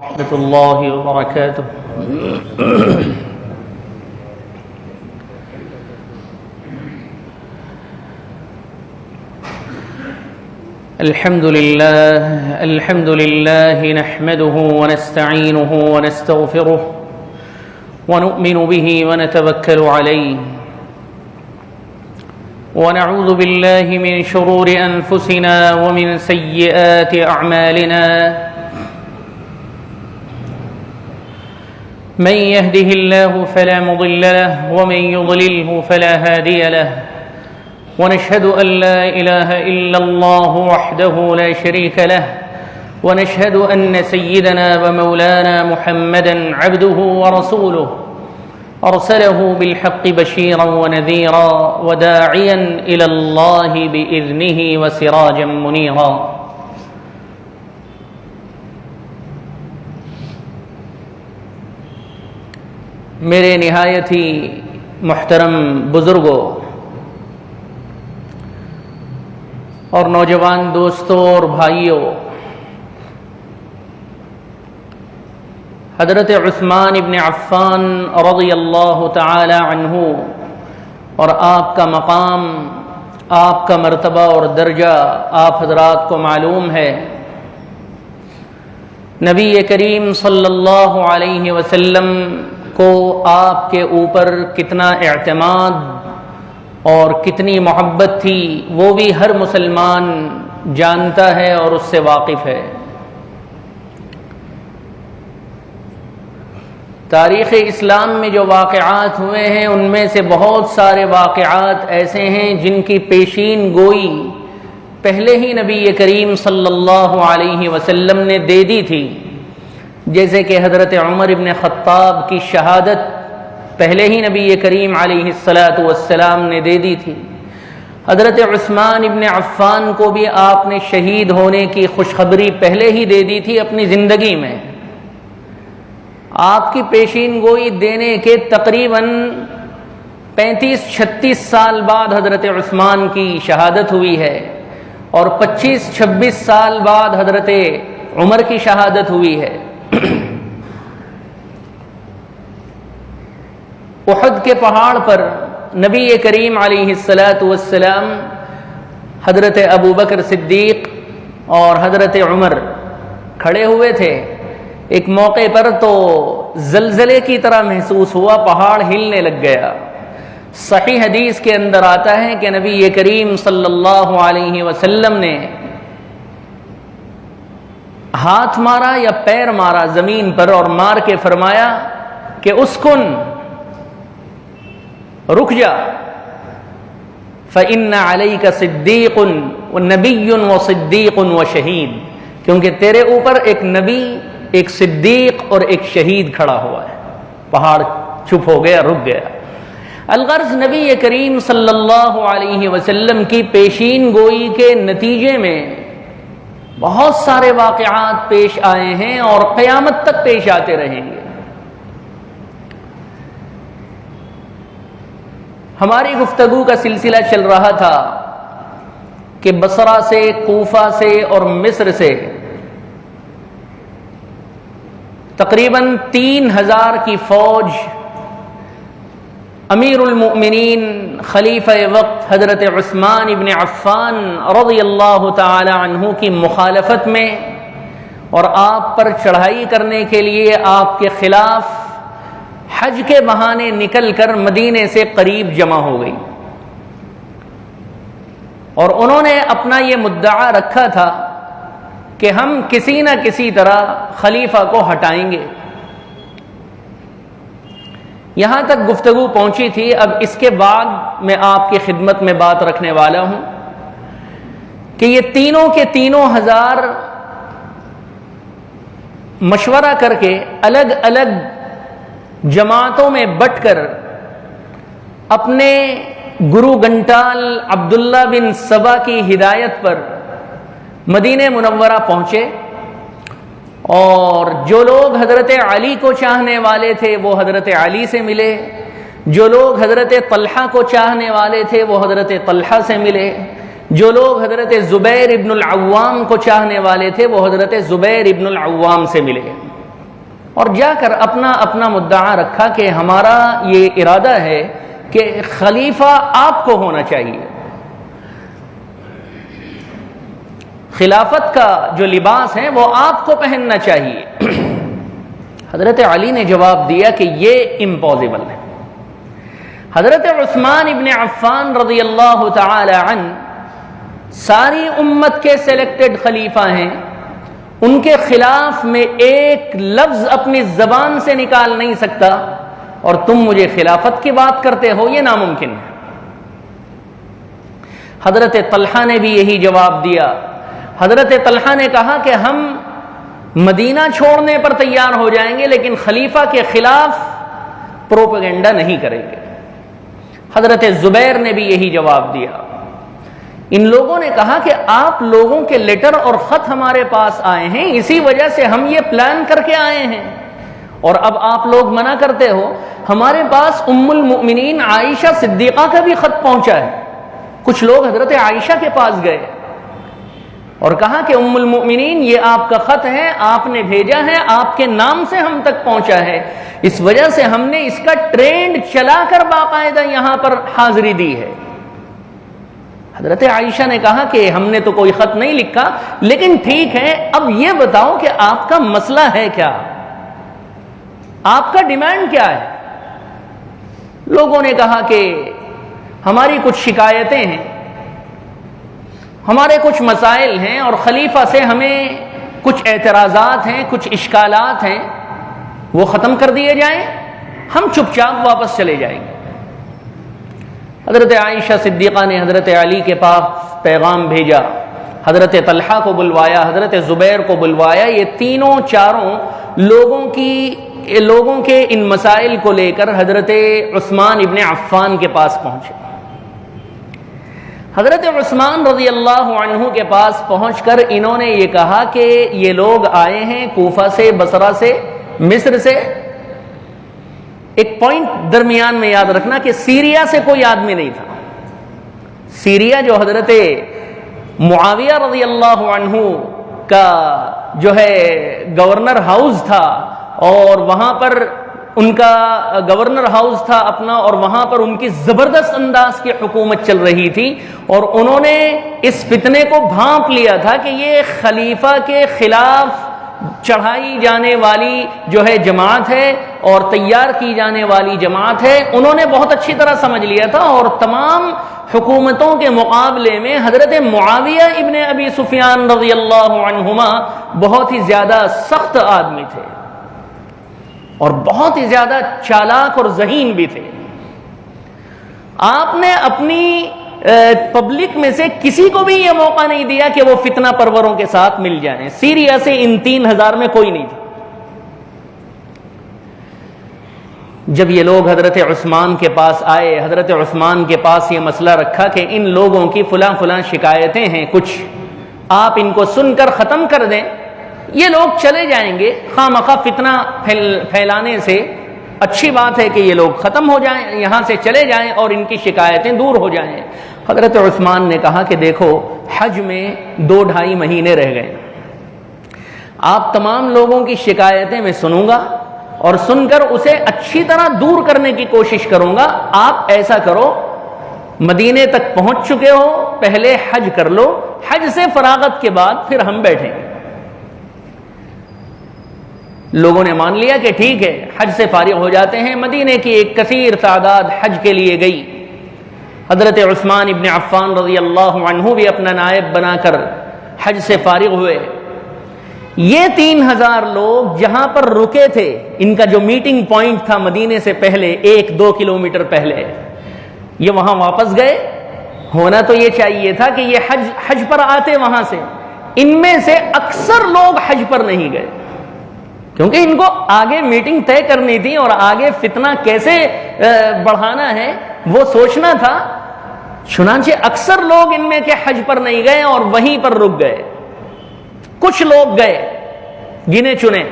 ورحمة الله وبركاته. الحمد لله نحمده ونستعينه ونستغفره ونؤمن به ونتوكل عليه ونعوذ بالله من شرور أنفسنا ومن سيئات أعمالنا. من يهده الله فلا مضل له ومن يضلله فلا هادي له، ونشهد أن لا إله إلا الله وحده لا شريك له، ونشهد أن سيدنا ومولانا محمدا عبده ورسوله أرسله بالحق بشيرا ونذيرا وداعيا إلى الله بإذنه وسراجا منيرا. میرے نہایت ہی محترم بزرگوں اور نوجوان دوستوں اور بھائیوں، حضرت عثمان ابن عفان رضی اللہ تعالی عنہ اور آپ کا مقام، آپ کا مرتبہ اور درجہ آپ حضرات کو معلوم ہے. نبی کریم صلی اللہ علیہ وسلم کو آپ کے اوپر کتنا اعتماد اور کتنی محبت تھی وہ بھی ہر مسلمان جانتا ہے اور اس سے واقف ہے. تاریخ اسلام میں جو واقعات ہوئے ہیں ان میں سے بہت سارے واقعات ایسے ہیں جن کی پیشین گوئی پہلے ہی نبی کریم صلی اللہ علیہ وسلم نے دے دی تھی. جیسے کہ حضرت عمر ابن خطاب کی شہادت پہلے ہی نبی کریم علیہ السلام نے دے دی تھی. حضرت عثمان ابن عفان کو بھی آپ نے شہید ہونے کی خوشخبری پہلے ہی دے دی تھی اپنی زندگی میں. آپ کی پیشین گوئی دینے کے تقریباً 35-36 سال بعد حضرت عثمان کی شہادت ہوئی ہے اور 25-26 سال بعد حضرت عمر کی شہادت ہوئی ہے. احد کے پہاڑ پر نبی کریم علیہ السلام حضرت ابوبکر صدیق اور حضرت عمر کھڑے ہوئے تھے. ایک موقع پر تو زلزلے کی طرح محسوس ہوا، پہاڑ ہلنے لگ گیا. صحیح حدیث کے اندر آتا ہے کہ نبی کریم صلی اللہ علیہ وسلم نے ہاتھ مارا یا پیر مارا زمین پر اور مار کے فرمایا کہ اسکن، رک جا، فإن علیک صدیق ونبی وصدیق وشہید، کیونکہ تیرے اوپر ایک نبی، ایک صدیق اور ایک شہید کھڑا ہوا ہے. پہاڑ چپ ہو گیا، رک گیا. الغرض نبی کریم صلی اللہ علیہ وسلم کی پیشین گوئی کے نتیجے میں بہت سارے واقعات پیش آئے ہیں اور قیامت تک پیش آتے رہیں گے. ہماری گفتگو کا سلسلہ چل رہا تھا کہ بصرہ سے، کوفہ سے اور مصر سے تقریباً 3000 کی فوج امیر المؤمنین خلیفہ وقت حضرت عثمان ابن عفان رضی اللہ تعالی عنہ کی مخالفت میں اور آپ پر چڑھائی کرنے کے لیے آپ کے خلاف حج کے بہانے نکل کر مدینے سے قریب جمع ہو گئی. اور انہوں نے اپنا یہ مدعا رکھا تھا کہ ہم کسی نہ کسی طرح خلیفہ کو ہٹائیں گے. یہاں تک گفتگو پہنچی تھی. اب اس کے بعد میں آپ کی خدمت میں بات رکھنے والا ہوں کہ یہ تینوں کے تینوں ہزار مشورہ کر کے الگ الگ جماعتوں میں بٹ کر اپنے گرو گھنٹال عبداللہ بن سبا کی ہدایت پر مدینہ منورہ پہنچے. اور جو لوگ حضرت علی کو چاہنے والے تھے وہ حضرت علی سے ملے، جو لوگ حضرت طلحہ کو چاہنے والے تھے وہ حضرت طلحہ سے ملے، جو لوگ حضرت زبیر ابن العوام کو چاہنے والے تھے وہ حضرت زبیر ابن العوام سے ملے. اور جا کر اپنا مدعا رکھا کہ ہمارا یہ ارادہ ہے کہ خلیفہ آپ کو ہونا چاہیے، خلافت کا جو لباس ہے وہ آپ کو پہننا چاہیے۔ حضرت علی نے جواب دیا کہ یہ امپاسبل ہے۔ حضرت عثمان ابن عفان رضی اللہ تعالی عنہ ساری امت کے سلیکٹڈ خلیفہ ہیں، ان کے خلاف میں ایک لفظ اپنی زبان سے نکال نہیں سکتا، اور تم مجھے خلافت کی بات کرتے ہو، یہ ناممکن ہے۔ حضرت طلحہ نے بھی یہی جواب دیا۔ حضرت طلحہ نے کہا کہ ہم مدینہ چھوڑنے پر تیار ہو جائیں گے لیکن خلیفہ کے خلاف پروپیگنڈا نہیں کریں گے۔ حضرت زبیر نے بھی یہی جواب دیا۔ ان لوگوں نے کہا کہ آپ لوگوں کے لیٹر اور خط ہمارے پاس آئے ہیں، اسی وجہ سے ہم یہ پلان کر کے آئے ہیں، اور اب آپ لوگ منع کرتے ہو۔ ہمارے پاس ام المؤمنین عائشہ صدیقہ کا بھی خط پہنچا ہے۔ کچھ لوگ حضرت عائشہ کے پاس گئے اور کہا کہ ام المؤمنین یہ آپ کا خط ہے، آپ نے بھیجا ہے، آپ کے نام سے ہم تک پہنچا ہے، اس وجہ سے ہم نے اس کا ٹرینڈ چلا کر باقاعدہ یہاں پر حاضری دی ہے۔ حضرت عائشہ نے کہا کہ ہم نے تو کوئی خط نہیں لکھا، لیکن ٹھیک ہے، اب یہ بتاؤ کہ آپ کا مسئلہ ہے کیا، آپ کا ڈیمانڈ کیا ہے؟ لوگوں نے کہا کہ ہماری کچھ شکایتیں ہیں، ہمارے کچھ مسائل ہیں، اور خلیفہ سے ہمیں کچھ اعتراضات ہیں، کچھ اشکالات ہیں، وہ ختم کر دیے جائیں، ہم چپ چاپ واپس چلے جائیں گے۔ حضرت عائشہ صدیقہ نے حضرت علی کے پاس پیغام بھیجا، حضرت طلحہ کو بلوایا، حضرت زبیر کو بلوایا، یہ تینوں چاروں لوگوں کے ان مسائل کو لے کر حضرت عثمان ابن عفان کے پاس پہنچے۔ حضرت عثمان رضی اللہ عنہ کے پاس پہنچ کر انہوں نے یہ کہا کہ یہ لوگ آئے ہیں کوفہ سے، بصرہ سے، مصر سے۔ ایک پوائنٹ درمیان میں یاد رکھنا کہ سیریا سے کوئی آدمی نہیں تھا۔ سیریا جو حضرت معاویہ رضی اللہ عنہ کا جو ہے گورنر ہاؤس تھا، اور وہاں پر ان کا گورنر ہاؤس تھا اپنا، اور وہاں پر ان کی زبردست انداز کی حکومت چل رہی تھی، اور انہوں نے اس فتنے کو بھانپ لیا تھا کہ یہ خلیفہ کے خلاف چڑھائی جانے والی جو ہے جماعت ہے اور تیار کی جانے والی جماعت ہے، انہوں نے بہت اچھی طرح سمجھ لیا تھا، اور تمام حکومتوں کے مقابلے میں حضرت معاویہ ابن ابی سفیان رضی اللہ عنہما بہت ہی زیادہ سخت آدمی تھے اور بہت ہی زیادہ چالاک اور ذہین بھی تھے۔ آپ نے اپنی پبلک میں سے کسی کو بھی یہ موقع نہیں دیا کہ وہ فتنہ پروروں کے ساتھ مل جائیں۔ سیریا سے ان 3000 میں کوئی نہیں تھا۔ جب یہ لوگ حضرت عثمان کے پاس آئے، حضرت عثمان کے پاس یہ مسئلہ رکھا کہ ان لوگوں کی فلاں شکایتیں ہیں، کچھ آپ ان کو سن کر ختم کر دیں، یہ لوگ چلے جائیں گے، خواہ مخواہ فتنہ پھیلانے سے اچھی بات ہے کہ یہ لوگ ختم ہو جائیں، یہاں سے چلے جائیں اور ان کی شکایتیں دور ہو جائیں۔ حضرت عثمان نے کہا کہ دیکھو، حج میں 2-2.5 مہینے رہ گئے، آپ تمام لوگوں کی شکایتیں میں سنوں گا اور سن کر اسے اچھی طرح دور کرنے کی کوشش کروں گا۔ آپ ایسا کرو، مدینے تک پہنچ چکے ہو، پہلے حج کر لو، حج سے فراغت کے بعد پھر ہم بیٹھیں گے۔ لوگوں نے مان لیا کہ ٹھیک ہے، حج سے فارغ ہو جاتے ہیں۔ مدینے کی ایک کثیر تعداد حج کے لیے گئی۔ حضرت عثمان ابن عفان رضی اللہ عنہ بھی اپنا نائب بنا کر حج سے فارغ ہوئے۔ یہ 3000 لوگ جہاں پر رکے تھے، ان کا جو میٹنگ پوائنٹ تھا مدینے سے پہلے 1-2 کلومیٹر پہلے، یہ وہاں واپس گئے۔ ہونا تو یہ چاہیے تھا کہ یہ حج پر آتے وہاں سے، ان میں سے اکثر لوگ حج پر نہیں گئے، کیونکہ ان کو آگے میٹنگ طے کرنی تھی اور آگے فتنہ کیسے بڑھانا ہے وہ سوچنا تھا۔ چنانچہ اکثر لوگ ان میں کے حج پر نہیں گئے اور وہیں پر رک گئے۔ کچھ لوگ گئے گنے چنے،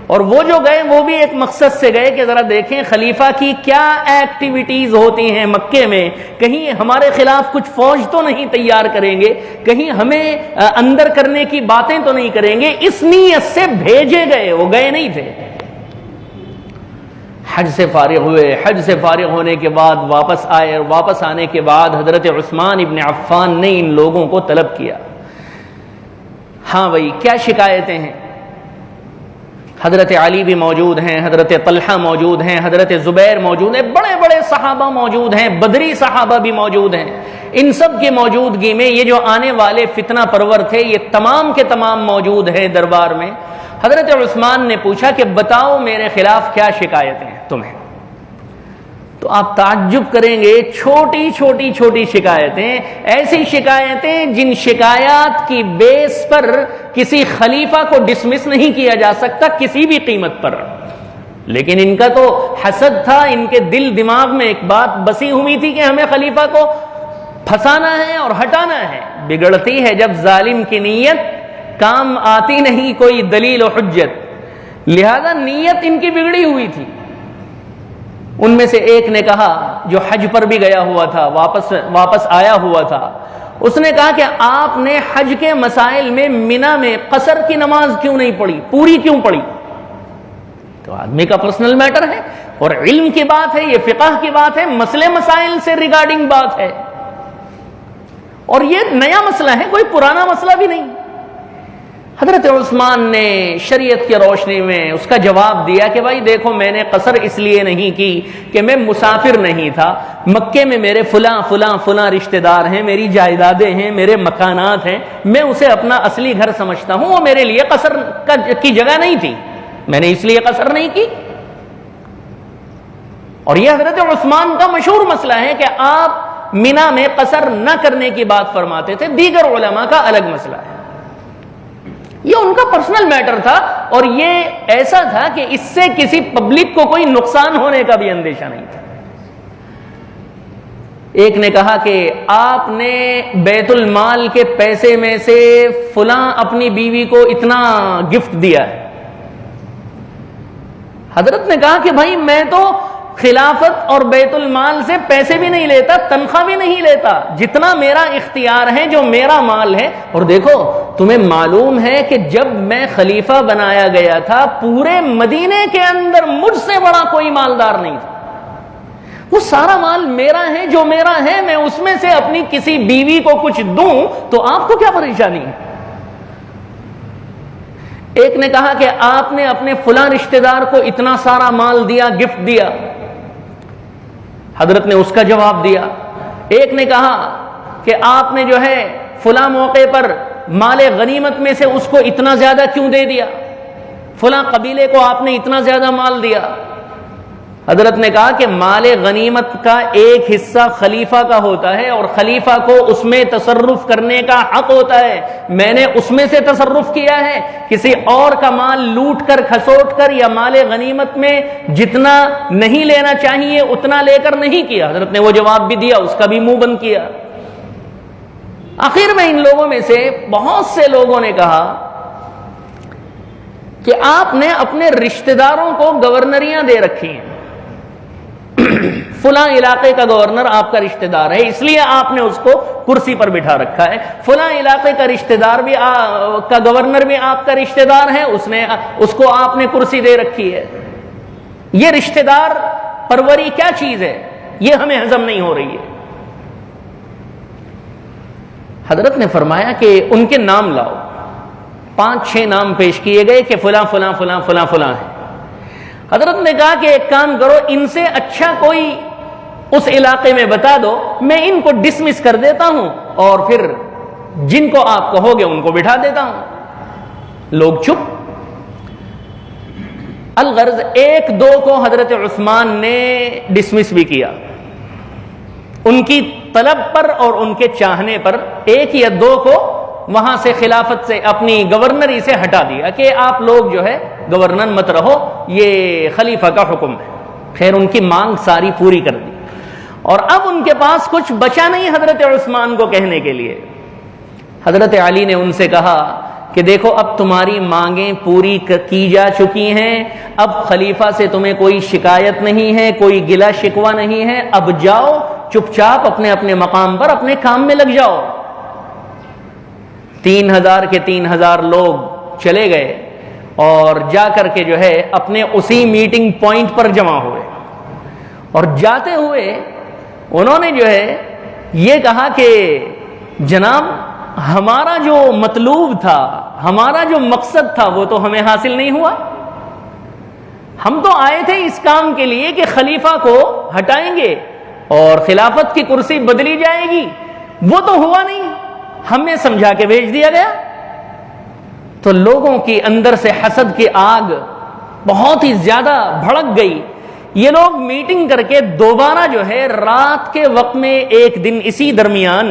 اور وہ جو گئے وہ بھی ایک مقصد سے گئے کہ ذرا دیکھیں خلیفہ کی کیا ایکٹیویٹیز ہوتی ہیں مکے میں، کہیں ہمارے خلاف کچھ فوج تو نہیں تیار کریں گے، کہیں ہمیں اندر کرنے کی باتیں تو نہیں کریں گے۔ اس نیت سے بھیجے گئے، وہ گئے نہیں تھے۔ حج سے فارغ ہوئے، حج سے فارغ ہونے کے بعد واپس آئے، اور واپس آنے کے بعد حضرت عثمان ابن عفان نے ان لوگوں کو طلب کیا، ہاں بھائی کیا شکایتیں ہیں؟ حضرت علی بھی موجود ہیں، حضرت طلحہ موجود ہیں، حضرت زبیر موجود ہیں، بڑے بڑے صحابہ موجود ہیں، بدری صحابہ بھی موجود ہیں، ان سب کی موجودگی میں یہ جو آنے والے فتنہ پرور تھے یہ تمام کے تمام موجود ہیں دربار میں۔ حضرت عثمان نے پوچھا کہ بتاؤ میرے خلاف کیا شکایتیں ہیں تمہیں؟ تو آپ تعجب کریں گے، چھوٹی چھوٹی چھوٹی شکایتیں، ایسی شکایتیں جن شکایات کی بیس پر کسی خلیفہ کو ڈسمس نہیں کیا جا سکتا کسی بھی قیمت پر، لیکن ان کا تو حسد تھا، ان کے دل دماغ میں ایک بات بسی ہوئی تھی کہ ہمیں خلیفہ کو پھنسانا ہے اور ہٹانا ہے۔ بگڑتی ہے جب ظالم کی نیت، کام آتی نہیں کوئی دلیل و حجت، لہذا نیت ان کی بگڑی ہوئی تھی۔ ان میں سے ایک نے کہا، جو حج پر بھی گیا ہوا تھا، واپس آیا ہوا تھا، اس نے کہا کہ آپ نے حج کے مسائل میں منی میں قصر کی نماز کیوں نہیں پڑھی، پوری کیوں پڑھی؟ تو آدمی کا پرسنل میٹر ہے اور علم کی بات ہے، یہ فقہ کی بات ہے، مسئلے مسائل سے ریگارڈنگ بات ہے، اور یہ نیا مسئلہ ہے، کوئی پرانا مسئلہ بھی نہیں۔ حضرت عثمان نے شریعت کی روشنی میں اس کا جواب دیا کہ بھائی دیکھو، میں نے قصر اس لیے نہیں کی کہ میں مسافر نہیں تھا، مکے میں میرے فلاں فلاں فلاں رشتہ دار ہیں، میری جائیدادیں ہیں، میرے مکانات ہیں، میں اسے اپنا اصلی گھر سمجھتا ہوں، وہ میرے لیے قصر کی جگہ نہیں تھی، میں نے اس لیے قصر نہیں کی۔ اور یہ حضرت عثمان کا مشہور مسئلہ ہے کہ آپ منی میں قصر نہ کرنے کی بات فرماتے تھے، دیگر علماء کا الگ مسئلہ ہے۔ یہ ان کا پرسنل میٹر تھا، اور یہ ایسا تھا کہ اس سے کسی پبلک کو کوئی نقصان ہونے کا بھی اندیشہ نہیں تھا۔ ایک نے کہا کہ آپ نے بیت المال کے پیسے میں سے فلاں اپنی بیوی کو اتنا گفٹ دیا ہے۔ حضرت نے کہا کہ بھائی میں تو خلافت اور بیت المال سے پیسے بھی نہیں لیتا، تنخواہ بھی نہیں لیتا، جتنا میرا اختیار ہے، جو میرا مال ہے۔ اور دیکھو، تمہیں معلوم ہے کہ جب میں خلیفہ بنایا گیا تھا، پورے مدینے کے اندر مجھ سے بڑا کوئی مالدار نہیں تھا، وہ سارا مال میرا ہے، جو میرا ہے میں اس میں سے اپنی کسی بیوی کو کچھ دوں تو آپ کو کیا پریشانی ہے؟ ایک نے کہا کہ آپ نے اپنے فلاں رشتہ دار کو اتنا سارا مال دیا، گفٹ دیا، حضرت نے اس کا جواب دیا۔ ایک نے کہا کہ آپ نے جو ہے فلاں موقع پر مال غنیمت میں سے اس کو اتنا زیادہ کیوں دے دیا، فلاں قبیلے کو آپ نے اتنا زیادہ مال دیا۔ حضرت نے کہا کہ مال غنیمت کا ایک حصہ خلیفہ کا ہوتا ہے، اور خلیفہ کو اس میں تصرف کرنے کا حق ہوتا ہے، میں نے اس میں سے تصرف کیا ہے، کسی اور کا مال لوٹ کر کھسوٹ کر یا مال غنیمت میں جتنا نہیں لینا چاہیے اتنا لے کر نہیں کیا۔ حضرت نے وہ جواب بھی دیا، اس کا بھی منہ بند کیا۔ آخر میں ان لوگوں میں سے بہت سے لوگوں نے کہا کہ آپ نے اپنے رشتہ داروں کو گورنریاں دے رکھی ہیں، فلاں علاقے کا گورنر آپ کا رشتہ دار ہے، اس لیے آپ نے اس کو کرسی پر بٹھا رکھا ہے، فلاں علاقے کا رشتہ دار بھی کا گورنر بھی آپ کا رشتہ دار ہے، اس کو آپ نے کرسی دے رکھی ہے۔ یہ رشتہ دار پروری کیا چیز ہے، یہ ہمیں ہضم نہیں ہو رہی ہے۔ حضرت نے فرمایا کہ ان کے نام لاؤ، 5-6 نام پیش کیے گئے کہ فلاں فلاں فلاں فلاں فلاں ہے۔ حضرت نے کہا کہ ایک کام کرو، ان سے اچھا کوئی اس علاقے میں بتا دو، میں ان کو ڈسمس کر دیتا ہوں اور پھر جن کو آپ کہو گے ان کو بٹھا دیتا ہوں۔ لوگ چپ۔ الغرض 1-2 کو حضرت عثمان نے ڈسمس بھی کیا، ان کی طلب پر اور ان کے چاہنے پر 1 یا 2 کو وہاں سے خلافت سے اپنی گورنری سے ہٹا دیا کہ آپ لوگ جو ہے گورنر مت رہو، یہ خلیفہ کا حکم ہے۔ خیر ان کی مانگ ساری پوری کر دی، اور اب ان کے پاس کچھ بچا نہیں حضرت عثمان کو کہنے کے لیے۔ حضرت علی نے ان سے کہا کہ دیکھو اب تمہاری مانگیں پوری کی جا چکی ہیں، اب خلیفہ سے تمہیں کوئی شکایت نہیں ہے، کوئی گلہ شکوہ نہیں ہے، اب جاؤ چپ چاپ اپنے اپنے مقام پر اپنے کام میں لگ جاؤ۔ 3000 کے 3000 لوگ چلے گئے، اور جا کر کے جو ہے اپنے اسی میٹنگ پوائنٹ پر جمع ہوئے، اور جاتے ہوئے انہوں نے جو ہے یہ کہا کہ جناب ہمارا جو مطلوب تھا، ہمارا جو مقصد تھا وہ تو ہمیں حاصل نہیں ہوا، ہم تو آئے تھے اس کام کے لیے کہ خلیفہ کو ہٹائیں گے اور خلافت کی کرسی بدلی جائے گی، وہ تو ہوا نہیں، ہمیں سمجھا کے بھیج دیا گیا۔ تو لوگوں کی اندر سے حسد کی آگ بہت ہی زیادہ بھڑک گئی۔ یہ لوگ میٹنگ کر کے دوبارہ جو ہے رات کے وقت میں ایک دن اسی درمیان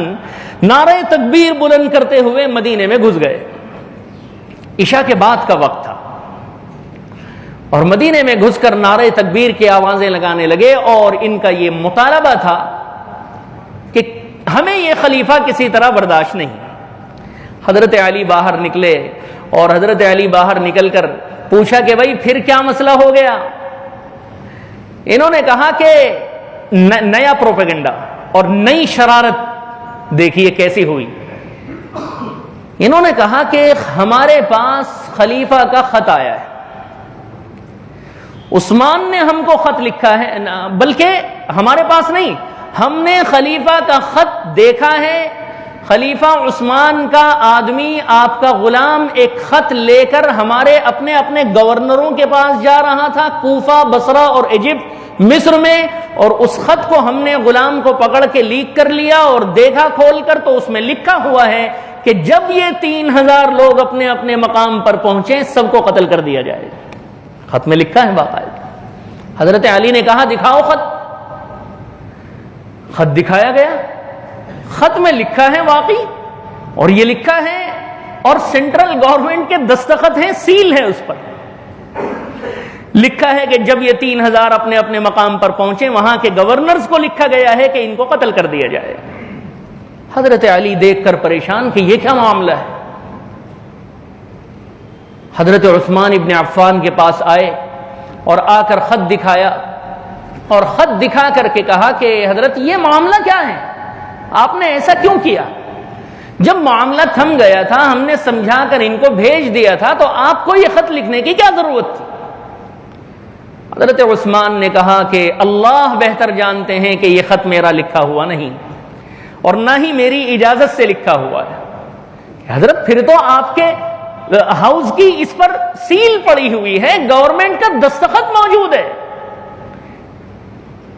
نعرہ تکبیر بلند کرتے ہوئے مدینے میں گھس گئے۔ عشاء کے بعد کا وقت تھا اور مدینے میں گھس کر نعرہ تکبیر کی آوازیں لگانے لگے، اور ان کا یہ مطالبہ تھا کہ ہمیں یہ خلیفہ کسی طرح برداشت نہیں۔ حضرت علی باہر نکلے اور حضرت علی باہر نکل کر پوچھا کہ بھائی پھر کیا مسئلہ ہو گیا؟ انہوں نے کہا کہ نیا پروپیگنڈا اور نئی شرارت دیکھیے کیسی ہوئی۔ انہوں نے کہا کہ ہمارے پاس خلیفہ کا خط آیا ہے، عثمان نے ہم کو خط لکھا ہے، بلکہ ہمارے پاس نہیں، ہم نے خلیفہ کا خط دیکھا ہے، خلیفہ عثمان کا آدمی آپ کا غلام ایک خط لے کر ہمارے اپنے اپنے گورنروں کے پاس جا رہا تھا، کوفہ، بصرہ اور ایجپٹ، مصر میں، اور اس خط کو ہم نے غلام کو پکڑ کے لیک کر لیا اور دیکھا کھول کر تو اس میں لکھا ہوا ہے کہ جب یہ 3000 لوگ اپنے اپنے مقام پر پہنچے سب کو قتل کر دیا جائے گا۔ خط میں لکھا ہے باقاعدہ۔ حضرت علی نے کہا دکھاؤ خط۔ خط دکھایا گیا، خط میں لکھا ہے واقعی، اور یہ لکھا ہے اور سینٹرل گورنمنٹ کے دستخط ہیں، سیل ہے اس پر، لکھا ہے کہ جب یہ 3000 اپنے اپنے مقام پر پہنچے وہاں کے گورنرز کو لکھا گیا ہے کہ ان کو قتل کر دیا جائے۔ حضرت علی دیکھ کر پریشان کہ یہ کیا معاملہ ہے۔ حضرت عثمان ابن عفان کے پاس آئے اور آ کر خط دکھایا، اور خط دکھا کر کے کہا کہ حضرت یہ معاملہ کیا ہے، آپ نے ایسا کیوں کیا؟ جب معاملہ تھم گیا تھا ہم نے سمجھا کر ان کو بھیج دیا تھا، تو آپ کو یہ خط لکھنے کی کیا ضرورت تھی؟ حضرت عثمان نے کہا کہ اللہ بہتر جانتے ہیں کہ یہ خط میرا لکھا ہوا نہیں اور نہ ہی میری اجازت سے لکھا ہوا ہے۔ حضرت پھر تو آپ کے ہاؤس کی اس پر سیل پڑی ہوئی ہے، گورنمنٹ کا دستخط موجود ہے۔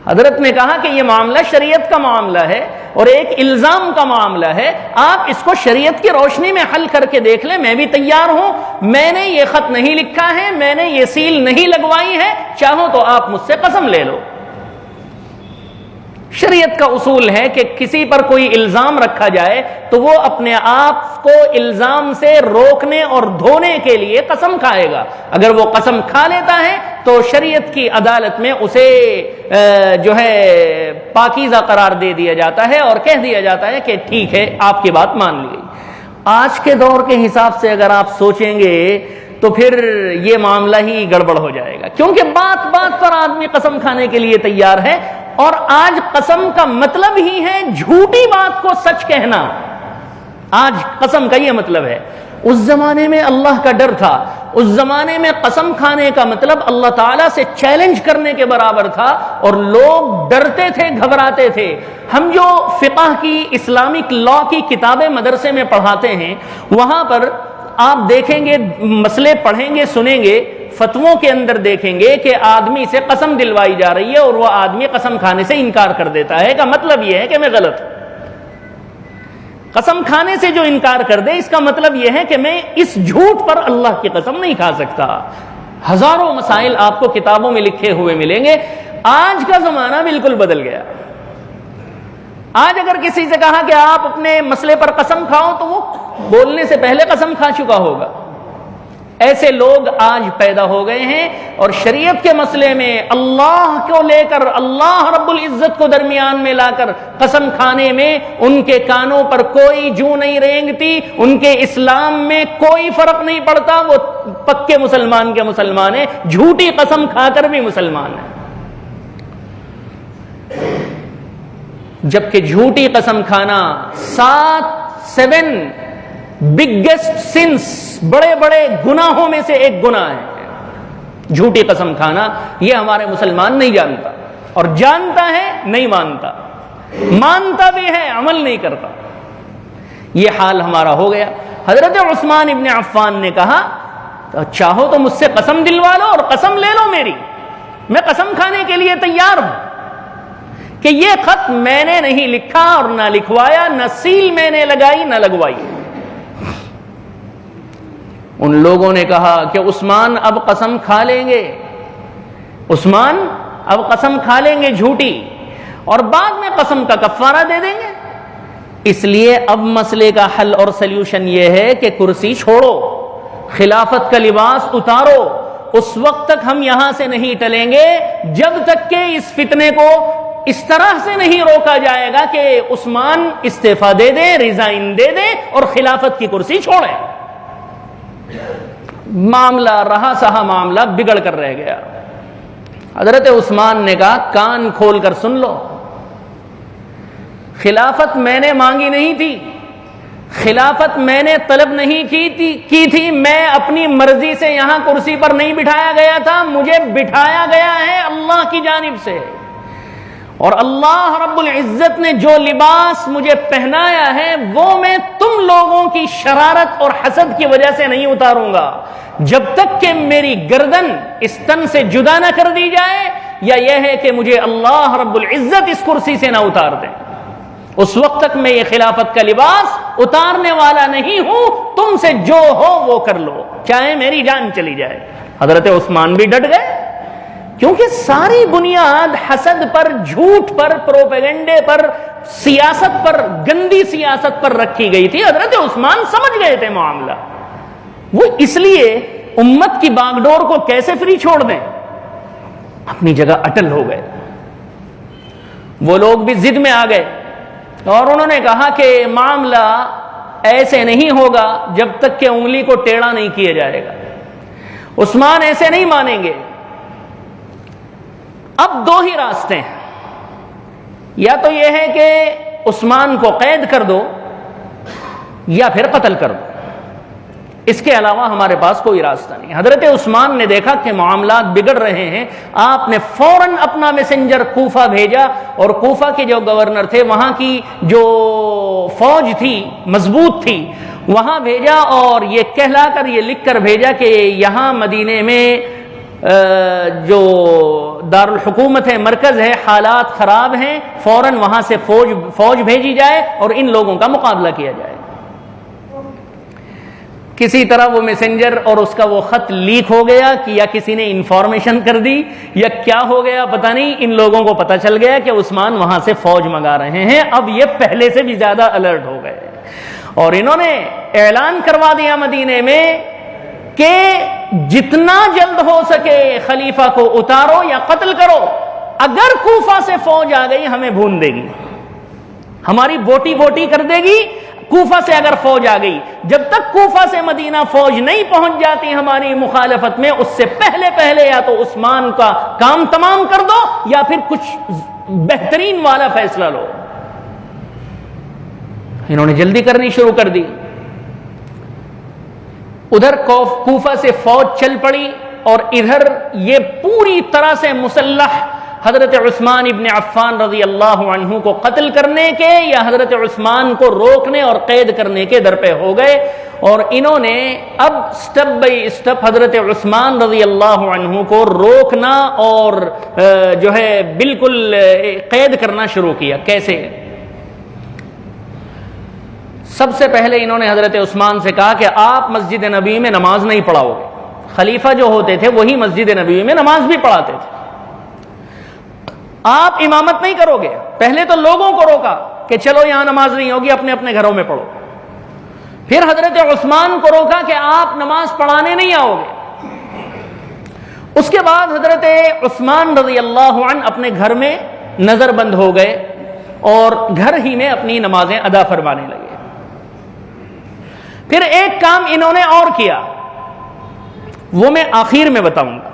حضرت نے کہا کہ یہ معاملہ شریعت کا معاملہ ہے اور ایک الزام کا معاملہ ہے، آپ اس کو شریعت کی روشنی میں حل کر کے دیکھ لیں، میں بھی تیار ہوں، میں نے یہ خط نہیں لکھا ہے، میں نے یہ سیل نہیں لگوائی ہے، چاہو تو آپ مجھ سے قسم لے لو۔ شریعت کا اصول ہے کہ کسی پر کوئی الزام رکھا جائے تو وہ اپنے آپ کو الزام سے روکنے اور دھونے کے لیے قسم کھائے گا، اگر وہ قسم کھا لیتا ہے تو شریعت کی عدالت میں اسے جو ہے پاکیزہ قرار دے دیا جاتا ہے اور کہہ دیا جاتا ہے کہ ٹھیک ہے آپ کی بات مان لی گئی۔ آج کے دور کے حساب سے اگر آپ سوچیں گے تو پھر یہ معاملہ ہی گڑبڑ ہو جائے گا، کیونکہ بات بات پر آدمی قسم کھانے کے لیے تیار ہے، اور آج قسم کا مطلب ہی ہے جھوٹی بات کو سچ کہنا۔ آج قسم کا یہ مطلب ہے، اس زمانے میں اللہ کا ڈر تھا، اس زمانے میں قسم کھانے کا مطلب اللہ تعالیٰ سے چیلنج کرنے کے برابر تھا، اور لوگ ڈرتے تھے، گھبراتے تھے۔ ہم جو فقہ کی اسلامک لا کی کتابیں مدرسے میں پڑھاتے ہیں وہاں پر آپ دیکھیں گے، مسئلے پڑھیں گے، سنیں گے، فتووں کے اندر دیکھیں گے کہ آدمی سے قسم دلوائی جا رہی ہے اور وہ آدمی قسم کھانے سے انکار کر دیتا ہے، کا مطلب یہ ہے کہ میں غلط ہوں۔ قسم کھانے سے جو انکار کر دے اس کا مطلب یہ ہے کہ میں اس جھوٹ پر اللہ کی قسم نہیں کھا سکتا۔ ہزاروں مسائل آپ کو کتابوں میں لکھے ہوئے ملیں گے۔ آج کا زمانہ بالکل بدل گیا۔ آج اگر کسی سے کہا کہ آپ اپنے مسئلے پر قسم کھاؤ تو وہ بولنے سے پہلے قسم کھا چکا ہوگا۔ ایسے لوگ آج پیدا ہو گئے ہیں، اور شریعت کے مسئلے میں اللہ کو لے کر، اللہ رب العزت کو درمیان میں لا کر قسم کھانے میں ان کے کانوں پر کوئی جوں نہیں رینگتی، ان کے اسلام میں کوئی فرق نہیں پڑتا، وہ پکے مسلمان کے مسلمان ہیں، جھوٹی قسم کھا کر بھی مسلمان ہیں۔ جبکہ جھوٹی قسم کھانا 7 بگیسٹ سنس، بڑے بڑے گناہوں میں سے ایک گناہ ہے جھوٹی قسم کھانا. یہ ہمارے مسلمان نہیں جانتا، اور جانتا ہے نہیں مانتا، مانتا بھی ہے عمل نہیں کرتا. یہ حال ہمارا ہو گیا. حضرت عثمان ابن عفان نے کہا چاہو تو مجھ سے قسم دلوا لو اور قسم لے لو میری، میں قسم کھانے کے لیے تیار ہوں کہ یہ خط میں نے نہیں لکھا اور نہ لکھوایا، نہ سیل میں نے لگائی نہ لگوائی. ان لوگوں نے کہا کہ عثمان اب قسم کھا لیں گے، عثمان اب قسم کھا لیں گے جھوٹی، اور بعد میں قسم کا کفارہ دے دیں گے. اس لیے اب مسئلے کا حل اور سلیوشن یہ ہے کہ کرسی چھوڑو، خلافت کا لباس اتارو. اس وقت تک ہم یہاں سے نہیں ٹلیں گے جب تک کہ اس فتنے کو اس طرح سے نہیں روکا جائے گا کہ عثمان استعفیٰ دے دے، ریزائن دے دے اور خلافت کی کرسی چھوڑے. معاملہ رہا سہا معاملہ بگڑ کر رہ گیا. حضرت عثمان نے کہا کان کھول کر سن لو، خلافت میں نے مانگی نہیں تھی، خلافت میں نے طلب نہیں کی تھی، میں اپنی مرضی سے یہاں کرسی پر نہیں بٹھایا گیا تھا، مجھے بٹھایا گیا ہے اللہ کی جانب سے. اور اللہ رب العزت نے جو لباس مجھے پہنایا ہے وہ میں تم لوگوں کی شرارت اور حسد کی وجہ سے نہیں اتاروں گا جب تک کہ میری گردن اس تن سے جدا نہ کر دی جائے، یا یہ ہے کہ مجھے اللہ رب العزت اس کرسی سے نہ اتار دیں. اس وقت تک میں یہ خلافت کا لباس اتارنے والا نہیں ہوں. تم سے جو ہو وہ کر لو، چاہے میری جان چلی جائے. حضرت عثمان بھی ڈٹ گئے، کیونکہ ساری بنیاد حسد پر، جھوٹ پر، پروپیگنڈے پر، سیاست پر، گندی سیاست پر رکھی گئی تھی. حضرت عثمان سمجھ گئے تھے معاملہ. وہ اس لیے امت کی باغ ڈور کو کیسے فری چھوڑ دیں، اپنی جگہ اٹل ہو گئے. وہ لوگ بھی ضد میں آ گئے اور انہوں نے کہا کہ معاملہ ایسے نہیں ہوگا جب تک کہ انگلی کو ٹیڑھا نہیں کیا جائے گا. عثمان ایسے نہیں مانیں گے. اب دو ہی راستے ہیں، یا تو یہ ہے کہ عثمان کو قید کر دو یا پھر قتل کر دو. اس کے علاوہ ہمارے پاس کوئی راستہ نہیں. حضرت عثمان نے دیکھا کہ معاملات بگڑ رہے ہیں، آپ نے فوراً اپنا میسنجر کوفہ بھیجا، اور کوفہ کے جو گورنر تھے، وہاں کی جو فوج تھی مضبوط تھی، وہاں بھیجا اور یہ کہلا کر، یہ لکھ کر بھیجا کہ یہاں مدینے میں جو دارالحکومت ہے، مرکز ہے، حالات خراب ہیں، فوراً وہاں سے فوج بھیجی جائے اور ان لوگوں کا مقابلہ کیا جائے. کسی طرح وہ میسنجر اور اس کا وہ خط لیک ہو گیا کہ یا کسی نے انفارمیشن کر دی یا کیا ہو گیا پتہ نہیں. ان لوگوں کو پتہ چل گیا کہ عثمان وہاں سے فوج منگا رہے ہیں. اب یہ پہلے سے بھی زیادہ الرٹ ہو گئے اور انہوں نے اعلان کروا دیا مدینے میں کہ جتنا جلد ہو سکے خلیفہ کو اتارو یا قتل کرو. اگر کوفہ سے فوج آ گئی ہمیں بھون دے گی، ہماری بوٹی بوٹی کر دے گی. کوفہ سے اگر فوج آ گئی، جب تک کوفہ سے مدینہ فوج نہیں پہنچ جاتی ہماری مخالفت میں، اس سے پہلے یا تو عثمان کا کام تمام کر دو یا پھر کچھ بہترین والا فیصلہ لو. انہوں نے جلدی کرنی شروع کر دی. ادھر کوفہ سے فوج چل پڑی اور ادھر یہ پوری طرح سے مسلح حضرت عثمان ابن عفان رضی اللہ عنہ کو قتل کرنے کے یا حضرت عثمان کو روکنے اور قید کرنے کے در پہ ہو گئے. اور انہوں نے اب سٹیپ بائی سٹیپ حضرت عثمان رضی اللہ عنہ کو روکنا اور جو ہے بالکل قید کرنا شروع کیا. کیسے؟ سب سے پہلے انہوں نے حضرت عثمان سے کہا کہ آپ مسجد نبوی میں نماز نہیں پڑھاؤ گے. خلیفہ جو ہوتے تھے وہی مسجد نبوی میں نماز بھی پڑھاتے تھے. آپ امامت نہیں کرو گے. پہلے تو لوگوں کو روکا کہ چلو یہاں نماز نہیں ہوگی، اپنے اپنے گھروں میں پڑھو. پھر حضرت عثمان کو روکا کہ آپ نماز پڑھانے نہیں آؤ گے. اس کے بعد حضرت عثمان رضی اللہ عنہ اپنے گھر میں نظر بند ہو گئے اور گھر ہی میں اپنی نمازیں ادا فرمانے لگے. پھر ایک کام انہوں نے اور کیا، وہ میں آخر میں بتاؤں گا.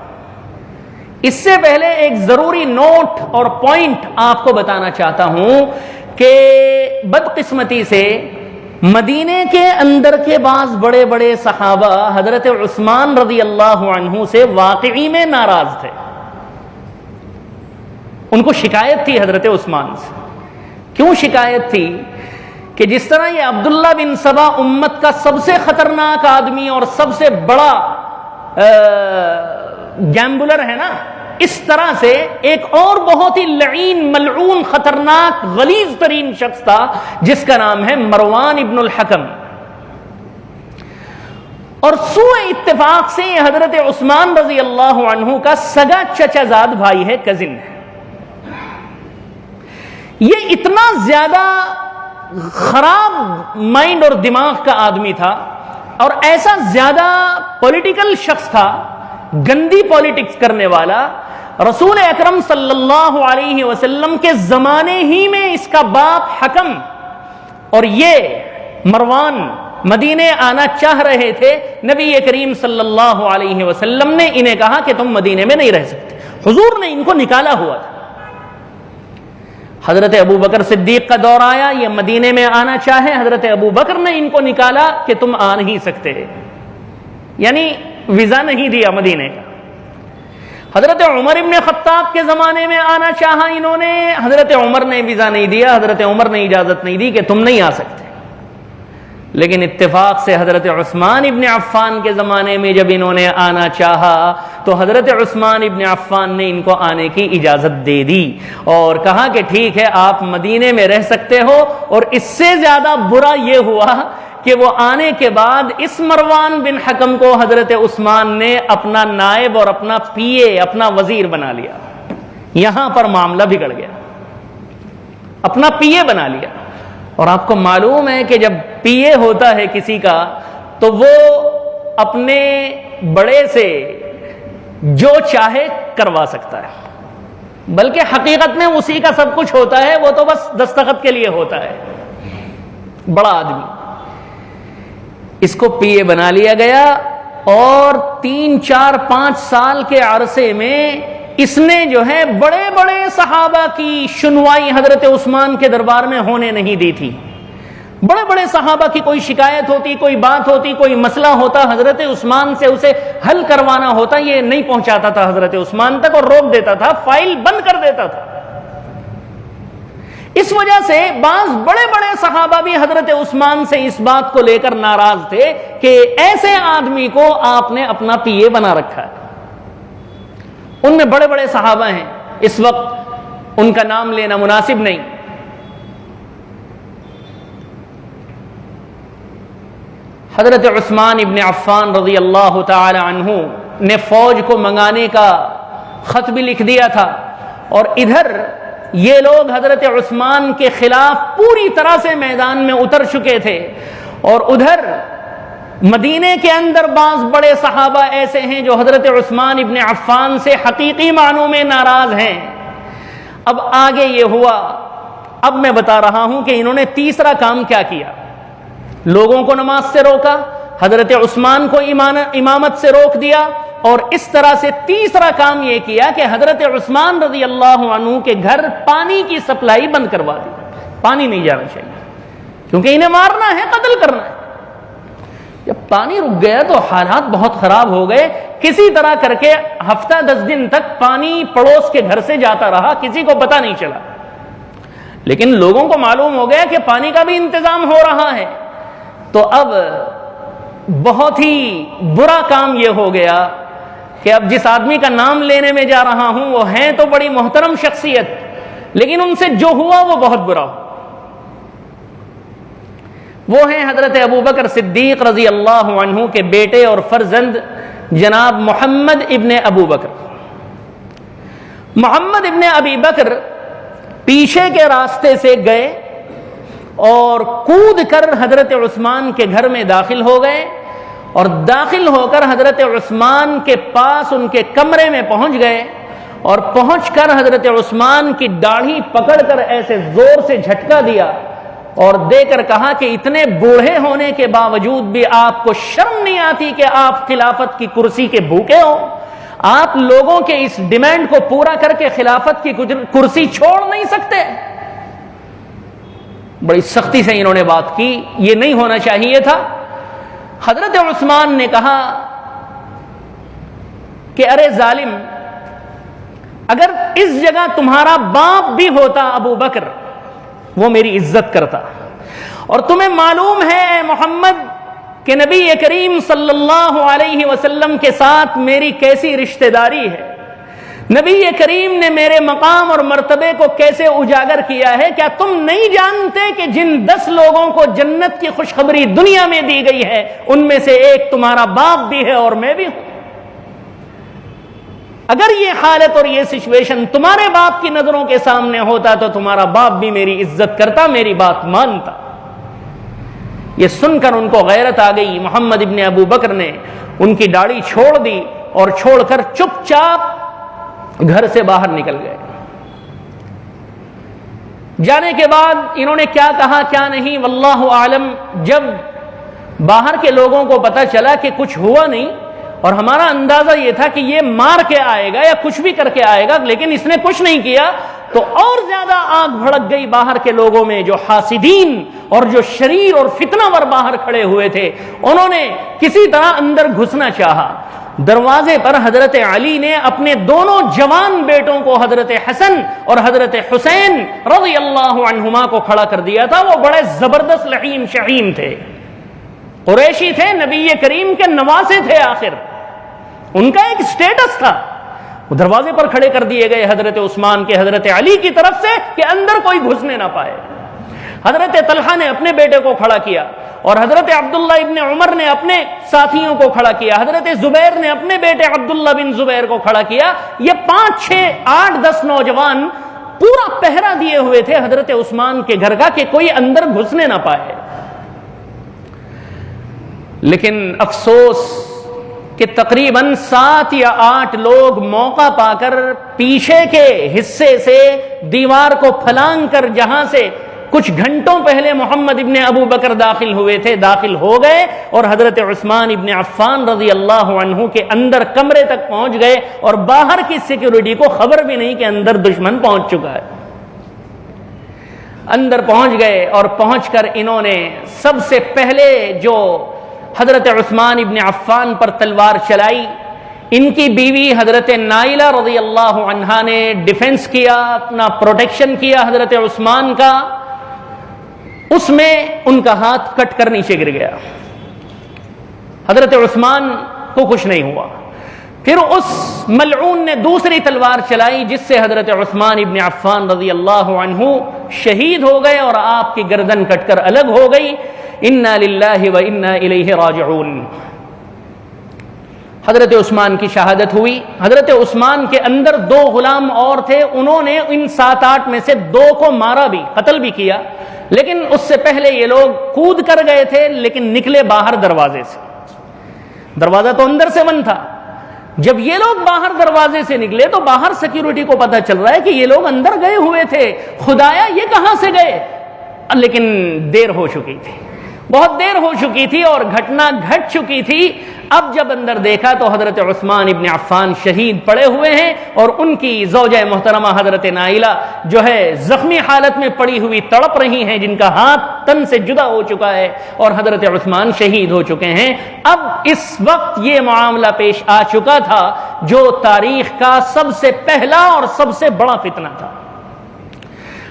اس سے پہلے ایک ضروری نوٹ اور پوائنٹ آپ کو بتانا چاہتا ہوں کہ بدقسمتی سے مدینے کے اندر کے بعض بڑے بڑے صحابہ حضرت عثمان رضی اللہ عنہ سے واقعی میں ناراض تھے. ان کو شکایت تھی حضرت عثمان سے. کیوں شکایت تھی؟ کہ جس طرح یہ عبداللہ بن سبا امت کا سب سے خطرناک آدمی اور سب سے بڑا گیمبلر ہے نا، اس طرح سے ایک اور بہت ہی لعین ملعون خطرناک غلیظ ترین شخص تھا جس کا نام ہے مروان ابن الحکم. اور سوء اتفاق سے یہ حضرت عثمان رضی اللہ عنہ کا سگا چچا زاد بھائی ہے، کزن ہے. یہ اتنا زیادہ خراب مائنڈ اور دماغ کا آدمی تھا اور ایسا زیادہ پولیٹیکل شخص تھا، گندی پالیٹکس کرنے والا. رسول اکرم صلی اللہ علیہ وسلم کے زمانے ہی میں اس کا باپ حکم اور یہ مروان مدینے آنا چاہ رہے تھے. نبی کریم صلی اللہ علیہ وسلم نے انہیں کہا کہ تم مدینے میں نہیں رہ سکتے. حضور نے ان کو نکالا ہوا تھا. حضرت ابو بکر صدیق کا دور آیا، یہ مدینے میں آنا چاہے، حضرت ابو بکر نے ان کو نکالا کہ تم آ نہیں سکتے، یعنی ویزا نہیں دیا مدینے کا. حضرت عمر ابن خطاب کے زمانے میں آنا چاہا انہوں نے، حضرت عمر نے ویزا نہیں دیا، حضرت عمر نے اجازت نہیں دی کہ تم نہیں آ سکتے. لیکن اتفاق سے حضرت عثمان ابن عفان کے زمانے میں جب انہوں نے آنا چاہا تو حضرت عثمان ابن عفان نے ان کو آنے کی اجازت دے دی اور کہا کہ ٹھیک ہے آپ مدینے میں رہ سکتے ہو. اور اس سے زیادہ برا یہ ہوا کہ وہ آنے کے بعد اس مروان بن حکم کو حضرت عثمان نے اپنا نائب اور اپنا پی اے، اپنا وزیر بنا لیا. یہاں پر معاملہ بگڑ گیا، اپنا پی اے بنا لیا. اور آپ کو معلوم ہے کہ جب پی اے ہوتا ہے کسی کا تو وہ اپنے بڑے سے جو چاہے کروا سکتا ہے، بلکہ حقیقت میں اسی کا سب کچھ ہوتا ہے، وہ تو بس دستخط کے لیے ہوتا ہے. بڑا آدمی، اس کو پی اے بنا لیا گیا اور 3 4 5 سال کے عرصے میں اس نے جو ہے بڑے بڑے صحابہ کی سنوائی حضرت عثمان کے دربار میں ہونے نہیں دی تھی. بڑے بڑے صحابہ کی کوئی شکایت ہوتی، کوئی بات ہوتی، کوئی مسئلہ ہوتا، حضرت عثمان سے اسے حل کروانا ہوتا، یہ نہیں پہنچاتا تھا حضرت عثمان تک اور روک دیتا تھا، فائل بند کر دیتا تھا. اس وجہ سے بعض بڑے بڑے صحابہ بھی حضرت عثمان سے اس بات کو لے کر ناراض تھے کہ ایسے آدمی کو آپ نے اپنا پی اے بنا رکھا ہے. ان میں بڑے بڑے صحابہ ہیں، اس وقت ان کا نام لینا مناسب نہیں. حضرت عثمان ابن عفان رضی اللہ تعالی عنہ نے فوج کو منگانے کا خط بھی لکھ دیا تھا اور ادھر یہ لوگ حضرت عثمان کے خلاف پوری طرح سے میدان میں اتر چکے تھے اور ادھر مدینے کے اندر بعض بڑے صحابہ ایسے ہیں جو حضرت عثمان ابن عفان سے حقیقی معنوں میں ناراض ہیں. اب آگے یہ ہوا، اب میں بتا رہا ہوں کہ انہوں نے تیسرا کام کیا کیا. لوگوں کو نماز سے روکا، حضرت عثمان کو امامت سے روک دیا اور اس طرح سے تیسرا کام یہ کیا کہ حضرت عثمان رضی اللہ عنہ کے گھر پانی کی سپلائی بند کروا دی. پانی نہیں جانا چاہیے کیونکہ انہیں مارنا ہے، قتل کرنا ہے. جب پانی رک گیا تو حالات بہت خراب ہو گئے. کسی طرح کر کے ہفتہ 10 دن تک پانی پڑوس کے گھر سے جاتا رہا، کسی کو پتہ نہیں چلا. لیکن لوگوں کو معلوم ہو گیا کہ پانی کا بھی انتظام ہو رہا ہے. تو اب بہت ہی برا کام یہ ہو گیا کہ اب جس آدمی کا نام لینے میں جا رہا ہوں وہ ہیں تو بڑی محترم شخصیت، لیکن ان سے جو ہوا وہ بہت برا ہوا. وہ ہیں حضرت ابو بکر صدیق رضی اللہ عنہ کے بیٹے اور فرزند جناب محمد ابن ابو بکر. محمد ابن ابی بکر پیچھے کے راستے سے گئے اور کود کر حضرت عثمان کے گھر میں داخل ہو گئے اور داخل ہو کر حضرت عثمان کے پاس ان کے کمرے میں پہنچ گئے اور پہنچ کر حضرت عثمان کی داڑھی پکڑ کر ایسے زور سے جھٹکا دیا اور دے کر کہا کہ اتنے بوڑھے ہونے کے باوجود بھی آپ کو شرم نہیں آتی کہ آپ خلافت کی کرسی کے بھوکے ہو؟ آپ لوگوں کے اس ڈیمانڈ کو پورا کر کے خلافت کی کرسی چھوڑ نہیں سکتے؟ بڑی سختی سے انہوں نے بات کی، یہ نہیں ہونا چاہیے تھا۔ حضرت عثمان نے کہا کہ ارے ظالم، اگر اس جگہ تمہارا باپ بھی ہوتا ابو بکر، وہ میری عزت کرتا، اور تمہیں معلوم ہے اے محمد کہ نبی کریم صلی اللہ علیہ وسلم کے ساتھ میری کیسی رشتہ داری ہے، نبی کریم نے میرے مقام اور مرتبے کو کیسے اجاگر کیا ہے، کیا تم نہیں جانتے کہ جن 10 لوگوں کو جنت کی خوشخبری دنیا میں دی گئی ہے ان میں سے ایک تمہارا باپ بھی ہے اور میں بھی ہوں؟ اگر یہ حالت اور یہ سچویشن تمہارے باپ کی نظروں کے سامنے ہوتا تو تمہارا باپ بھی میری عزت کرتا، میری بات مانتا۔ یہ سن کر ان کو غیرت آ گئی۔ محمد ابن ابو بکر نے ان کی داڑھی چھوڑ دی اور چھوڑ کر چپ چاپ گھر سے باہر نکل گئے۔ جانے کے بعد انہوں نے کیا کہا کیا نہیں واللہ عالم، جب باہر کے لوگوں کو پتا چلا کہ کچھ ہوا نہیں، اور ہمارا اندازہ یہ تھا کہ یہ مار کے آئے گا یا کچھ بھی کر کے آئے گا، لیکن اس نے کچھ نہیں کیا، تو اور زیادہ آگ بھڑک گئی باہر کے لوگوں میں، جو حاسدین اور جو شریر اور فتنہ ور باہر کھڑے ہوئے تھے۔ انہوں نے کسی طرح اندر گھسنا چاہا۔ دروازے پر حضرت علی نے اپنے دونوں جوان بیٹوں کو، حضرت حسن اور حضرت حسین رضی اللہ عنہما کو کھڑا کر دیا تھا۔ وہ بڑے زبردست لعین شہین تھے، قریشی تھے، نبی کریم کے نواسے تھے، آخر ان کا ایک سٹیٹس تھا۔ وہ دروازے پر کھڑے کر دیے گئے حضرت عثمان کے، حضرت علی کی طرف سے، کہ اندر کوئی گھسنے نہ پائے۔ حضرت طلحہ نے اپنے بیٹے کو کھڑا کیا، اور حضرت عبداللہ ابن عمر نے اپنے ساتھیوں کو کھڑا کیا، حضرت زبیر نے اپنے بیٹے عبداللہ بن زبیر کو کھڑا کیا۔ یہ 5 6 8 10 نوجوان پورا پہرا دیے ہوئے تھے حضرت عثمان کے گھر کا کہ کوئی اندر گھسنے نہ پائے۔ لیکن افسوس کہ تقریباً 7 یا 8 لوگ موقع پا کر پیچھے کے حصے سے دیوار کو پھلانگ کر جہاں سے کچھ گھنٹوں پہلے محمد ابن ابو بکر داخل ہوئے تھے، داخل ہو گئے، اور حضرت عثمان ابن عفان رضی اللہ عنہ کے اندر کمرے تک پہنچ گئے، اور باہر کی سیکیورٹی کو خبر بھی نہیں کہ اندر دشمن پہنچ چکا ہے۔ اندر پہنچ گئے، اور پہنچ کر انہوں نے سب سے پہلے جو حضرت عثمان ابن عفان پر تلوار چلائی، ان کی بیوی حضرت نائلہ رضی اللہ عنہا نے ڈیفنس کیا، اپنا پروٹیکشن کیا حضرت عثمان کا۔ اس میں ان کا ہاتھ کٹ کر نیچے گر گیا، حضرت عثمان کو کچھ نہیں ہوا۔ پھر اس ملعون نے دوسری تلوار چلائی جس سے حضرت عثمان ابن عفان رضی اللہ عنہ شہید ہو گئے، اور آپ کی گردن کٹ کر الگ ہو گئی۔ انا للہ و انا الیہ راجعون۔ حضرت عثمان کی شہادت ہوئی۔ حضرت عثمان کے اندر 2 غلام اور تھے، انہوں نے ان 7 8 میں سے 2 کو مارا بھی، قتل بھی کیا، لیکن اس سے پہلے یہ لوگ کود کر گئے تھے، لیکن نکلے باہر دروازے سے۔ دروازہ تو اندر سے بند تھا۔ جب یہ لوگ باہر دروازے سے نکلے تو باہر سیکیورٹی کو پتہ چل رہا ہے کہ یہ لوگ اندر گئے ہوئے تھے، خدایا یہ کہاں سے گئے؟ لیکن دیر ہو چکی تھی، بہت دیر ہو چکی تھی، اور گھٹنا گھٹ چکی تھی۔ اب جب اندر دیکھا تو حضرت عثمان ابن عفان شہید پڑے ہوئے ہیں، اور ان کی زوجہ محترمہ حضرت نائلہ جو ہے زخمی حالت میں پڑی ہوئی تڑپ رہی ہیں، جن کا ہاتھ تن سے جدا ہو چکا ہے، اور حضرت عثمان شہید ہو چکے ہیں۔ اب اس وقت یہ معاملہ پیش آ چکا تھا جو تاریخ کا سب سے پہلا اور سب سے بڑا فتنہ تھا۔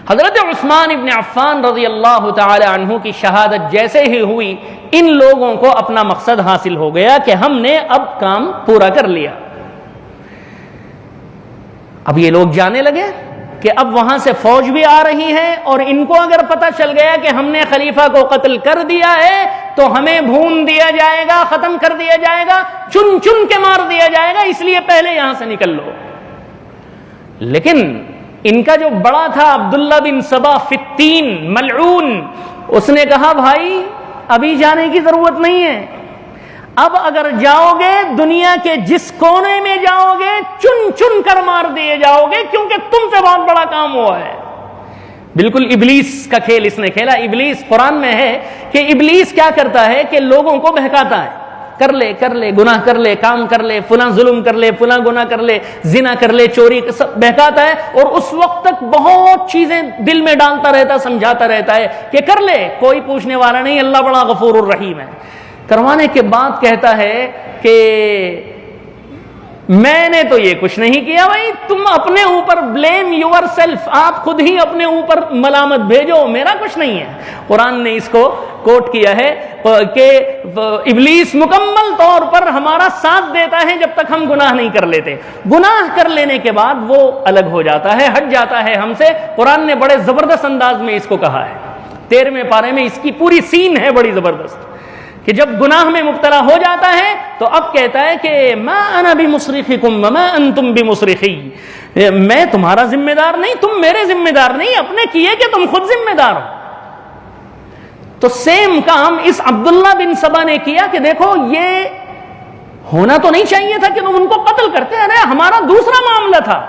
حضرت عثمان ابن عفان رضی اللہ تعالی عنہ کی شہادت جیسے ہی ہوئی، ان لوگوں کو اپنا مقصد حاصل ہو گیا کہ ہم نے اب کام پورا کر لیا۔ اب یہ لوگ جانے لگے کہ اب وہاں سے فوج بھی آ رہی ہے، اور ان کو اگر پتہ چل گیا کہ ہم نے خلیفہ کو قتل کر دیا ہے تو ہمیں بھون دیا جائے گا، ختم کر دیا جائے گا، چن چن کے مار دیا جائے گا، اس لیے پہلے یہاں سے نکل لو۔ لیکن ان کا جو بڑا تھا عبداللہ بن سبا فتین ملعون، اس نے کہا بھائی ابھی جانے کی ضرورت نہیں ہے، اب اگر جاؤ گے دنیا کے جس کونے میں جاؤ گے چن چن کر مار دیے جاؤ گے، کیونکہ تم سے بہت بڑا کام ہوا ہے۔ بالکل ابلیس کا کھیل اس نے کھیلا۔ ابلیس قرآن میں ہے کہ ابلیس کیا کرتا ہے کہ لوگوں کو بہکاتا ہے، کر لے گناہ کر لے، کام کر لے، فلاں ظلم کر لے، فلاں گناہ کر لے، زنا کر لے، چوری، سب بہکاتا ہے، اور اس وقت تک بہت چیزیں دل میں ڈالتا رہتا، سمجھاتا رہتا ہے کہ کر لے، کوئی پوچھنے والا نہیں، اللہ بڑا غفور الرحیم ہے۔ کروانے کے بعد کہتا ہے کہ میں نے تو یہ کچھ نہیں کیا۔ بھائی تم اپنے اوپر بلیم یور سیلف، آپ خود ہی اپنے اوپر ملامت بھیجو، میرا کچھ نہیں ہے۔ قرآن نے اس کو کوٹ کیا ہے کہ ابلیس مکمل طور پر ہمارا ساتھ دیتا ہے جب تک ہم گناہ نہیں کر لیتے، گناہ کر لینے کے بعد وہ الگ ہو جاتا ہے، ہٹ جاتا ہے ہم سے۔ قرآن نے بڑے زبردست انداز میں اس کو کہا ہے، 13ویں پارے میں اس کی پوری سین ہے بڑی زبردست، کہ جب گناہ میں مبتلا ہو جاتا ہے تو اب کہتا ہے کہ ما انا بمصرخکم وما انتم بمصرخی، میں تمہارا ذمہ دار نہیں، تم میرے ذمہ دار نہیں، اپنے کیے کہ تم خود ذمہ دار ہو۔ تو سیم کام اس عبداللہ بن سبا نے کیا کہ دیکھو یہ ہونا تو نہیں چاہیے تھا کہ تم ان کو قتل کرتے، ارے ہمارا دوسرا معاملہ تھا،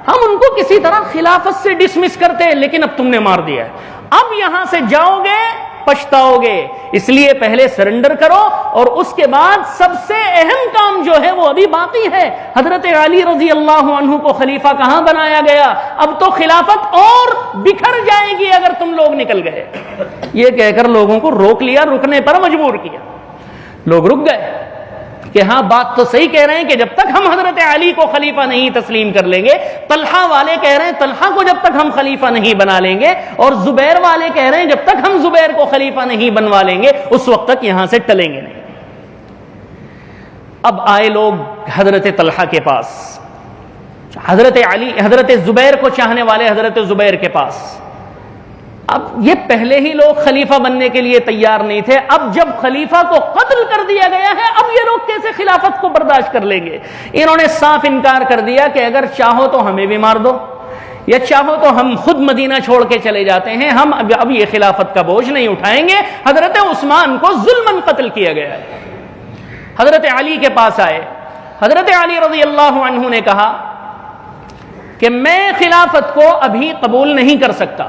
ہم ان کو کسی طرح خلافت سے ڈسمس کرتے، لیکن اب تم نے مار دیا ہے، اب یہاں سے جاؤ گے پچھتاؤ گے، اس لیے پہلے سرنڈر کرو، اور اس کے بعد سب سے اہم کام جو ہے وہ ابھی باقی ہے۔ حضرت علی رضی اللہ عنہ کو خلیفہ کہاں بنایا گیا، اب تو خلافت اور بکھر جائے گی اگر تم لوگ نکل گئے، یہ کہہ کر لوگوں کو روک لیا، رکنے پر مجبور کیا، لوگ رک گئے کہ ہاں بات تو صحیح کہہ رہے ہیں کہ جب تک ہم حضرت علی کو خلیفہ نہیں تسلیم کر لیں گے، طلحہ والے کہہ رہے ہیں طلحہ کو جب تک ہم خلیفہ نہیں بنا لیں گے، اور زبیر والے کہہ رہے ہیں جب تک ہم زبیر کو خلیفہ نہیں بنوا لیں گے اس وقت تک یہاں سے ٹلیں گے نہیں۔ اب آئے لوگ حضرت طلحہ کے پاس، حضرت علی، حضرت زبیر کو چاہنے والے حضرت زبیر کے پاس۔ اب یہ پہلے ہی لوگ خلیفہ بننے کے لیے تیار نہیں تھے، اب جب خلیفہ کو قتل کر دیا گیا ہے اب یہ لوگ کیسے خلافت کو برداشت کر لیں گے؟ انہوں نے صاف انکار کر دیا کہ اگر چاہو تو ہمیں بھی مار دو، یا چاہو تو ہم خود مدینہ چھوڑ کے چلے جاتے ہیں، ہم اب یہ خلافت کا بوجھ نہیں اٹھائیں گے۔ حضرت عثمان کو ظلماً قتل کیا گیا ہے۔ حضرت علی کے پاس آئے، حضرت علی رضی اللہ عنہ نے کہا کہ میں خلافت کو ابھی قبول نہیں کر سکتا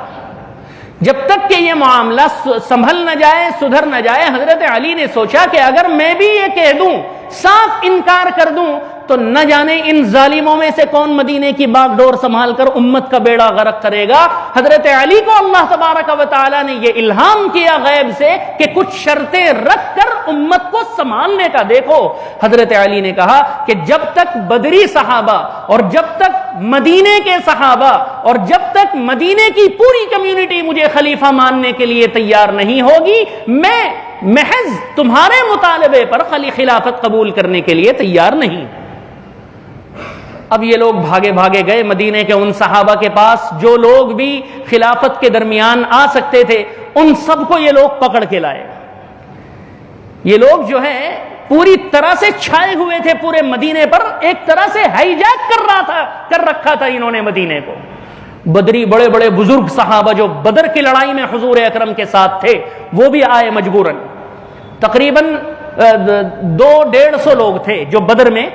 جب تک کہ یہ معاملہ سنبھل نہ جائے، سدھر نہ جائے۔ حضرت علی نے سوچا کہ اگر میں بھی یہ کہہ دوں، صاف انکار کر دوں، تو نہ جانے ان ظالموں میں سے کون مدینے کی باغ ڈور سنبھال کر امت کا بیڑا غرق کرے گا۔ حضرت علی کو اللہ تبارک و تعالی نے یہ الہام کیا غیب سے کہ کچھ شرطیں رکھ کر امت کو سنبھالنے کا۔ دیکھو حضرت علی نے کہا کہ جب تک بدری صحابہ اور جب تک مدینے کے صحابہ اور جب تک مدینے کی پوری کمیونٹی مجھے خلیفہ ماننے کے لیے تیار نہیں ہوگی، میں محض تمہارے مطالبے پر خلافت قبول کرنے کے لیے تیار نہیں۔ اب یہ لوگ بھاگے بھاگے گئے مدینے کے ان صحابہ کے پاس جو لوگ بھی خلافت کے درمیان آ سکتے تھے، ان سب کو یہ لوگ پکڑ کے لائے۔ یہ لوگ جو ہے پوری طرح سے چھائے ہوئے تھے پورے مدینے پر، ایک طرح سے ہائی جیک کر رکھا تھا انہوں نے مدینے کو۔ بدری بڑے بڑے بزرگ صحابہ جو بدر کی لڑائی میں حضور اکرم کے ساتھ تھے وہ بھی آئے مجبوراً، تقریباً 200-150 لوگ تھے جو بدر میں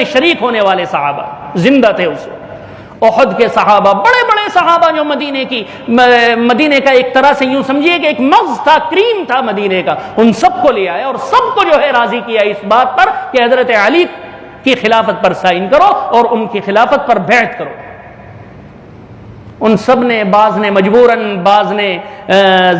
شریک ہونے والے صحابہ زندہ تھے اس وقت۔ احد کے صحابہ، بڑے بڑے صحابہ جو مدینے کا ایک طرح سے یوں سمجھیے کہ ایک مغز تھا، کریم تھا مدینے کا، ان سب کو لے آئے اور سب کو جو ہے راضی کیا اس بات پر کہ حضرت علی کی خلافت پر سائن کرو اور ان کی خلافت پر بیعت کرو۔ ان سب نے، بعض نے مجبوراً، بعض نے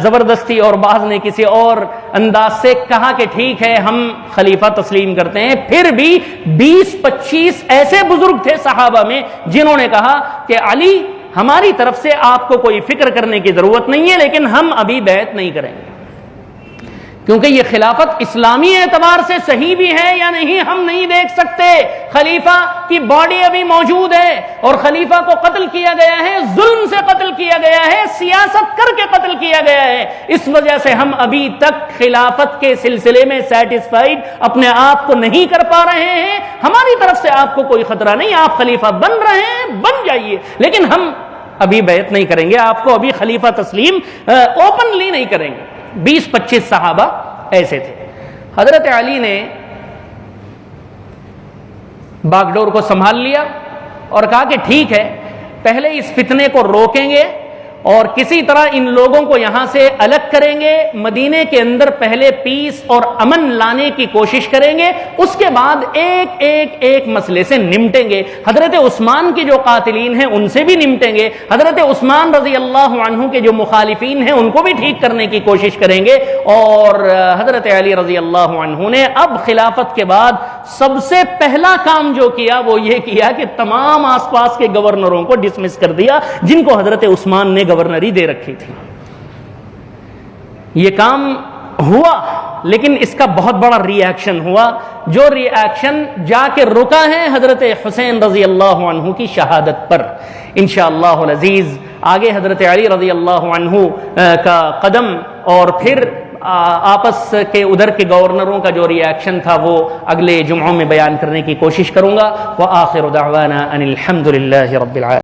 زبردستی اور بعض نے کسی اور انداز سے کہا کہ ٹھیک ہے ہم خلیفہ تسلیم کرتے ہیں۔ پھر بھی 20-25 ایسے بزرگ تھے صحابہ میں جنہوں نے کہا کہ علی ہماری طرف سے آپ کو کوئی فکر کرنے کی ضرورت نہیں ہے، لیکن ہم ابھی بیعت نہیں کریں گے، کیونکہ یہ خلافت اسلامی اعتبار سے صحیح بھی ہے یا نہیں ہم نہیں دیکھ سکتے۔ خلیفہ کی باڈی ابھی موجود ہے اور خلیفہ کو قتل کیا گیا ہے، ظلم سے قتل کیا گیا ہے، سیاست کر کے قتل کیا گیا ہے۔ اس وجہ سے ہم ابھی تک خلافت کے سلسلے میں سیٹسفائیڈ اپنے آپ کو نہیں کر پا رہے ہیں۔ ہماری طرف سے آپ کو کوئی خطرہ نہیں، آپ خلیفہ بن رہے ہیں، بن جائیے، لیکن ہم ابھی بیعت نہیں کریں گے، آپ کو ابھی خلیفہ تسلیم اوپنلی نہیں کریں گے۔ 20-25 صحابہ ایسے تھے۔ حضرت علی نے باغ ڈور کو سنبھال لیا اور کہا کہ ٹھیک ہے، پہلے اس فتنے کو روکیں گے اور کسی طرح ان لوگوں کو یہاں سے الگ کریں گے، مدینے کے اندر پہلے پیس اور امن لانے کی کوشش کریں گے، اس کے بعد ایک مسئلے سے نمٹیں گے۔ حضرت عثمان کے جو قاتلین ہیں ان سے بھی نمٹیں گے، حضرت عثمان رضی اللہ عنہ کے جو مخالفین ہیں ان کو بھی ٹھیک کرنے کی کوشش کریں گے۔ اور حضرت علی رضی اللہ عنہ نے اب خلافت کے بعد سب سے پہلا کام جو کیا وہ یہ کیا کہ تمام آس پاس کے گورنروں کو ڈسمس کر دیا جن کو حضرت عثمان نے گورنری دے رکھی تھی۔ یہ کام ہوا، لیکن اس کا بہت بڑا ری ایکشن ہوا، جو ری ایکشن جا کے رکا ہے حضرت حسین رضی اللہ عنہ کی شہادت پر۔ انشاءاللہ العزیز آگے حضرت علی رضی اللہ عنہ کا قدم اور پھر آپس کے ادھر کے گورنروں کا جو ری ایکشن تھا وہ اگلے جمعوں میں بیان کرنے کی کوشش کروں گا۔ وآخر دعوانا ان الحمد للہ رب العالمین۔